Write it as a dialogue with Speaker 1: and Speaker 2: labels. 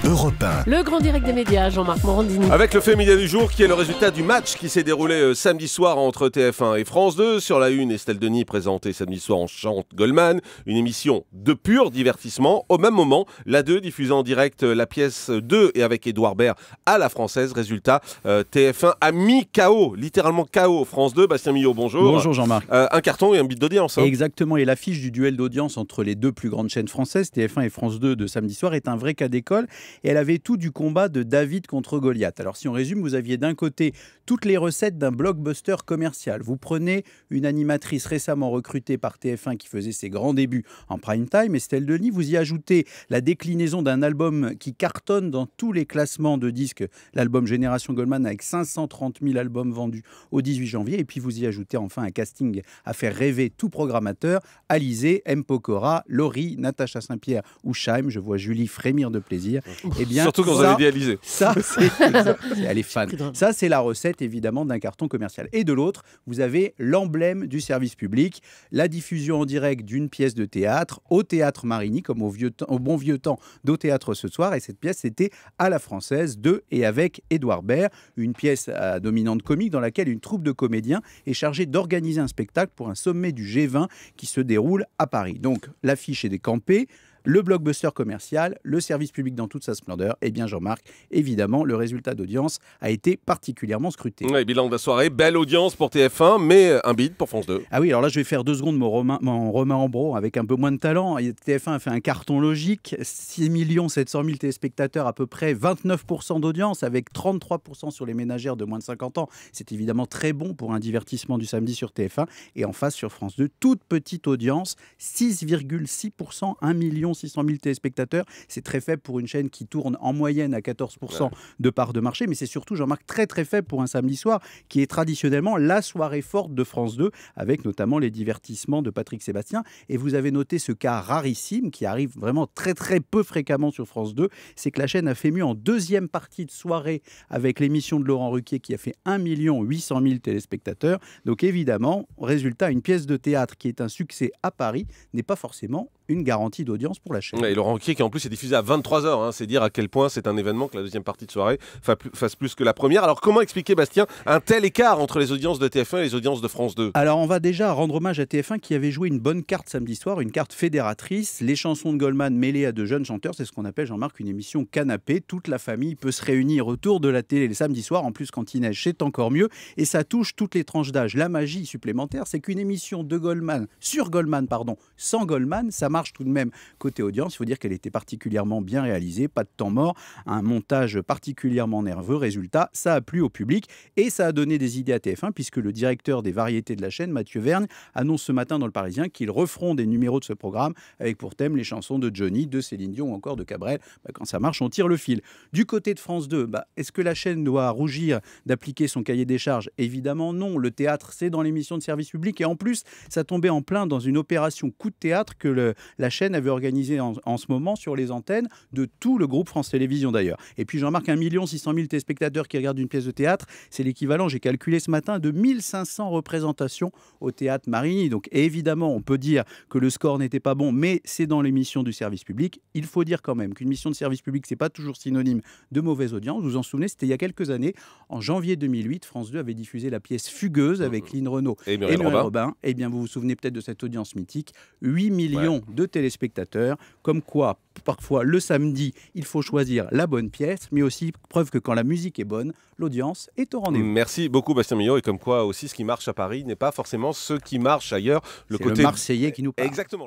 Speaker 1: Europe 1.
Speaker 2: Le grand direct des médias, Jean-Marc Morandini.
Speaker 3: Avec le fait média du jour qui est le résultat du match qui s'est déroulé samedi soir entre TF1 et France 2. Sur la une, Estelle Denis présentait samedi soir en chante Goldman, une émission de pur divertissement. Au même moment, la 2 diffusait en direct la pièce 2 et avec Édouard Baird à la française. Résultat, TF1 a mis KO, littéralement KO France 2. Bastien Millot, bonjour.
Speaker 4: Bonjour Jean-Marc.
Speaker 3: Un carton et un bit d'audience.
Speaker 4: Exactement, et l'affiche du duel d'audience entre les deux plus grandes chaînes françaises, TF1 et France 2 de samedi soir, est un vrai cas d'école. Et elle avait tout du combat de David contre Goliath. Alors si on résume, vous aviez d'un côté toutes les recettes d'un blockbuster commercial. Vous prenez une animatrice récemment recrutée par TF1 qui faisait ses grands débuts en prime time, Estelle Denis, vous y ajoutez la déclinaison d'un album qui cartonne dans tous les classements de disques, l'album Génération Goldman avec 530 000 albums vendus au 18 janvier, et puis vous y ajoutez enfin un casting à faire rêver tout programmateur, Alizé, M. Pokora, Laurie, Natacha Saint-Pierre ou Chaim, je vois Julie frémir de plaisir. Eh bien,
Speaker 3: surtout quand vous avez dit Alizé.
Speaker 4: Ça, elle est fan. Ça, c'est la recette évidemment d'un carton commercial. Et de l'autre, vous avez l'emblème du service public, la diffusion en direct d'une pièce de théâtre au Théâtre Marigny, comme au bon vieux temps d'Au Théâtre ce soir. Et cette pièce, c'était à la française de et avec Édouard Baird, une pièce à dominante comique dans laquelle une troupe de comédiens est chargée d'organiser un spectacle pour un sommet du G20 qui se déroule à Paris. Donc l'affiche est décampée, le blockbuster commercial, le service public dans toute sa splendeur. Eh bien Jean-Marc, évidemment, le résultat d'audience a été particulièrement scruté.
Speaker 3: Ouais, bilan de la soirée, belle audience pour TF1, mais un bid pour France 2.
Speaker 4: Ah oui, alors là je vais faire 2 secondes mon Romain Ambro avec un peu moins de talent. TF1 a fait un carton logique, 6 700 000 téléspectateurs, à peu près 29% d'audience, avec 33% sur les ménagères de moins de 50 ans. C'est évidemment très bon pour un divertissement du samedi sur TF1. Et en face sur France 2, toute petite audience, 6,6%, 1 600 000 téléspectateurs. C'est très faible pour une chaîne qui tourne en moyenne à 14% de part de marché, mais c'est surtout, Jean-Marc, très très faible pour un samedi soir qui est traditionnellement la soirée forte de France 2, avec notamment les divertissements de Patrick Sébastien. Et vous avez noté ce cas rarissime qui arrive vraiment très très peu fréquemment sur France 2, c'est que la chaîne a fait mieux en deuxième partie de soirée avec l'émission de Laurent Ruquier qui a fait 1 800 000 téléspectateurs. Donc évidemment, résultat, une pièce de théâtre qui est un succès à Paris n'est pas forcément une garantie d'audience pour la chaîne.
Speaker 3: Et Laurent Ruquier qui en plus est diffusé à 23h, hein, c'est dire à quel point c'est un événement que la deuxième partie de soirée fasse plus que la première. Alors comment expliquer, Bastien, un tel écart entre les audiences de TF1 et les audiences de France 2 ?
Speaker 4: Alors on va déjà rendre hommage à TF1 qui avait joué une bonne carte samedi soir, une carte fédératrice, les chansons de Goldman mêlées à de jeunes chanteurs, c'est ce qu'on appelle, Jean-Marc, une émission canapé. Toute la famille peut se réunir autour de la télé le samedi soir, en plus quand il neige c'est encore mieux, et ça touche toutes les tranches d'âge. La magie supplémentaire, c'est qu'une émission de Goldman, sur Goldman, sans Goldman, ça marche tout de même. Côté audience, il faut dire qu'elle était particulièrement bien réalisée, pas de temps mort, un montage particulièrement nerveux. Résultat, ça a plu au public et ça a donné des idées à TF1 puisque le directeur des variétés de la chaîne, Mathieu Vergne, annonce ce matin dans Le Parisien qu'ils referont des numéros de ce programme avec pour thème les chansons de Johnny, de Céline Dion ou encore de Cabrel. Quand ça marche, on tire le fil. Du côté de France 2, est-ce que la chaîne doit rougir d'appliquer son cahier des charges ? Évidemment non. Le théâtre, c'est dans l'émission de service public et en plus, ça tombait en plein dans une opération coup de théâtre que la chaîne avait organisé en ce moment sur les antennes de tout le groupe France Télévisions d'ailleurs. Et puis Jean-Marc, 1 600 000 téléspectateurs qui regardent une pièce de théâtre, c'est l'équivalent, j'ai calculé ce matin, de 1500 représentations au Théâtre Marigny. Donc évidemment, on peut dire que le score n'était pas bon, mais c'est dans l'émission du service public. Il faut dire quand même qu'une mission de service public, c'est pas toujours synonyme de mauvaise audience. Vous vous en souvenez, c'était il y a quelques années, en janvier 2008, France 2 avait diffusé la pièce Fugueuse avec Lynn Renaud et Muriel Robin. Eh bien, vous vous souvenez peut-être de cette audience mythique, 8 millions de téléspectateurs, comme quoi parfois le samedi il faut choisir la bonne pièce, mais aussi preuve que quand la musique est bonne, l'audience est au rendez-vous.
Speaker 3: Merci beaucoup Bastien Millot, et comme quoi aussi ce qui marche à Paris n'est pas forcément ce qui marche ailleurs.
Speaker 4: C'est le Marseillais qui nous parle.
Speaker 3: Exactement.